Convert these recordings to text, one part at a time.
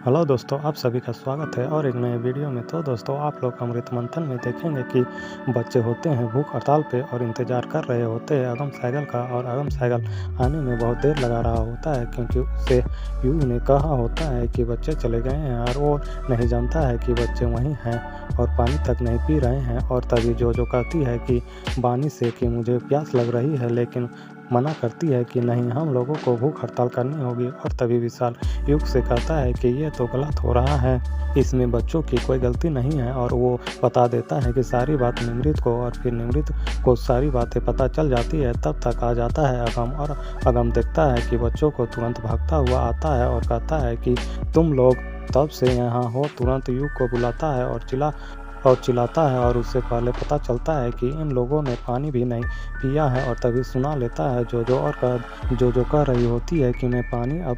Hello दोस्तों, आप सभी का स्वागत है और एक नए वीडियो में। तो दोस्तों, आप लोग अमृत मंथन में देखेंगे कि बच्चे होते हैं भूख हड़ताल पे और इंतज़ार कर रहे होते हैं अगम साइकिल का। और अगम साइकिल आने में बहुत देर लगा रहा होता है क्योंकि उससे युग ने कहा होता है कि बच्चे चले गए हैं और वो नहीं जानता है कि बच्चे वहीं हैं और पानी तक नहीं पी रहे हैं। और तभी जो कहती है कि बानी से कि मुझे प्यास लग रही है, लेकिन मना करती है कि नहीं, हम लोगों को भूख हड़ताल करनी होगी। और तभी विशाल युग से कहता है कि ये तो गलत हो रहा है, इसमें बच्चों की कोई गलती नहीं है। और वो बता देता है कि सारी बात निमृत को, और फिर निमृत को सारी बातें पता चल जाती है। तब तक आ जाता है अगम, और अगम देखता है कि बच्चों को तुरंत भागता हुआ आता है और कहता है कि तुम लोग तब से यहाँ हो। तुरंत युग को बुलाता है और चिल्लाता है, और उससे पहले पता चलता है कि इन लोगों ने पानी भी नहीं पिया है। और तभी सुना लेता है जो कह रही होती है कि मैं पानी अब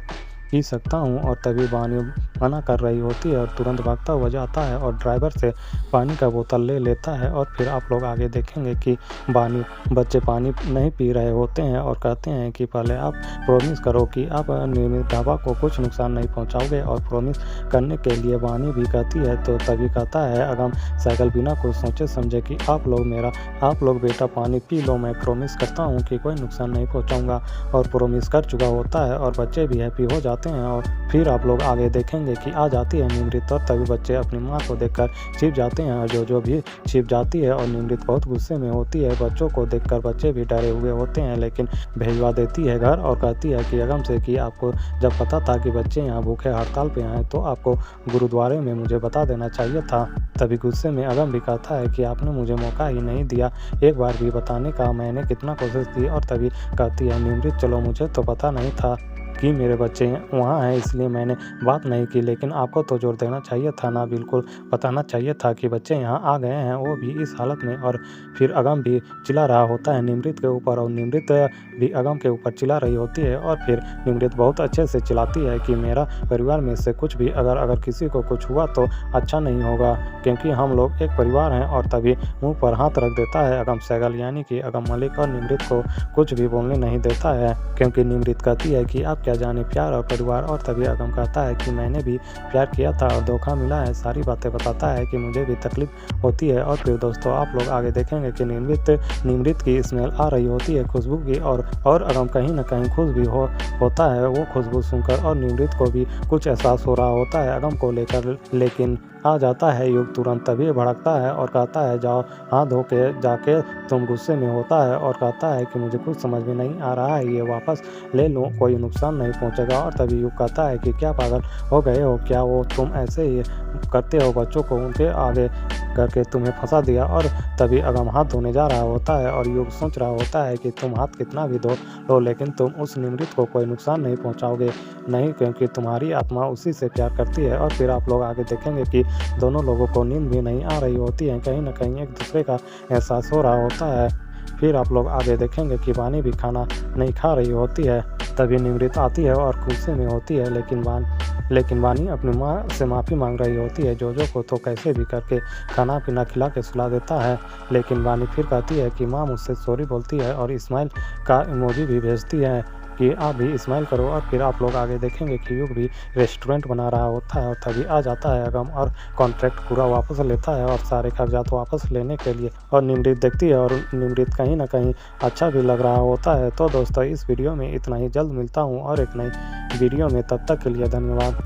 पी सकता हूँ। और तभी बानी मना कर रही होती है और तुरंत भागता हुआ जाता है और ड्राइवर से पानी का बोतल ले लेता है। और फिर आप लोग आगे देखेंगे कि बच्चे पानी नहीं पी रहे होते हैं और कहते हैं कि पहले आप प्रॉमिस करो कि आप नियमित ढाबा को कुछ नुकसान नहीं पहुंचाओगे। और प्रॉमिस करने के लिए बानी भी कहती है। तो तभी कहता है अगम साइकिल बिना कुछ सोचे समझे कि आप लोग बेटा पानी पी लो, मैं प्रॉमिस करता हूँ कि कोई नुकसान नहीं पहुँचाऊँगा। और प्रॉमिस कर चुका होता है और बच्चे भी हैप्पी हो जाते हैं। और फिर आप लोग आगे देखेंगे कि आ जाती है निमृत, और तभी बच्चे अपनी माँ को देखकर छिप जाते हैं और जो भी छिप जाती है। और निमृत बहुत गुस्से में होती है। बच्चों को देखकर बच्चे भी डरे हुए होते हैं, लेकिन भेजवा देती है घर और कहती है कि अगम से कि आपको जब पता था कि बच्चे यहाँ भूखे हड़ताल पे आए तो आपको गुरुद्वारे में मुझे बता देना चाहिए था। तभी गुस्से में अगम भी कहता है कि आपने मुझे मौका ही नहीं दिया एक बार भी बताने का, मैंने कितना कोशिश की। और तभी कहती है निमृत, चलो मुझे तो पता नहीं था कि मेरे बच्चे वहाँ हैं, इसलिए मैंने बात नहीं की, लेकिन आपको तो जोर देना चाहिए था ना, बिल्कुल बताना चाहिए था कि बच्चे यहाँ आ गए हैं, वो भी इस हालत में। और फिर अगम भी चिल्ला रहा होता है निमृत के ऊपर, और निमृत भी अगम के ऊपर चिल्ला रही होती है। और फिर निमृत बहुत अच्छे से चिल्लाती है कि मेरा परिवार में से कुछ भी अगर किसी को कुछ हुआ तो अच्छा नहीं होगा, क्योंकि हम लोग एक परिवार हैं। और तभी मुँह पर हाथ रख देता है अगम सैगल, यानी कि अगम मलिक, और निमृत को कुछ भी बोलने नहीं देता है, क्योंकि निमृत कहती है कि आप क्या जाने प्यार और परिवार। और तभी अगम कहता है कि मैंने भी प्यार किया था और धोखा मिला है, सारी बातें बताता है कि मुझे भी तकलीफ होती है। और फिर दोस्तों, आप लोग आगे देखेंगे कि निमृत की स्मेल आ रही होती है, खुशबू की, और अगम कहीं ना कहीं खुश भी होता है वो खुशबू सुनकर। और निमृत को भी कुछ एहसास हो रहा होता है अगम को लेकर, लेकिन आ जाता है युग तुरंत तभी भड़कता है और कहता है जाओ हाथ धो के जाके, तुम गुस्से में होता है और कहता है कि मुझे कुछ समझ में नहीं आ रहा है, ये वापस ले लो, कोई नुकसान नहीं पहुंचेगा। और तभी युग कहता है कि क्या पागल हो गए हो क्या, वो तुम ऐसे ही करते हो, बच्चों को उनके आगे करके तुम्हें फंसा दिया। और तभी अगम हाथ धोने जा रहा होता है और युग सोच रहा होता है कि तुम हाथ कितना भी धो लो, लेकिन तुम उस निमृत को कोई नुकसान नहीं पहुंचाओगे, नहीं, क्योंकि तुम्हारी आत्मा उसी से प्यार करती है। और फिर आप लोग आगे देखेंगे कि दोनों लोगों को नींद भी नहीं आ रही होती है, कहीं ना कहीं एक दूसरे का एहसास हो रहा होता है। फिर आप लोग आगे देखेंगे कि बानी भी खाना नहीं खा रही होती है। तभी निमृत आती है और गुस्से में होती है, लेकिन बानी अपनी माँ से माफ़ी मांग रही होती है। जो को तो कैसे भी करके खाना पीना खिला के सुला देता है, लेकिन बानी फिर कहती है कि माँ मुझसे सॉरी बोलती है और इस्माइल का इमोजी भी भेजती है कि आप भी इस्माइल करो। और फिर आप लोग आगे देखेंगे कि युग भी रेस्टोरेंट बना रहा होता है और तभी आ जाता है अगम और कॉन्ट्रैक्ट पूरा वापस लेता है और सारे कागजात वापस लेने के लिए। और निमृत देखती है और निमृत कहीं ना कहीं अच्छा भी लग रहा होता है। तो दोस्तों, इस वीडियो में इतना ही, जल्द मिलता हूँ और एक नई वीडियो में, तब तक के लिए धन्यवाद।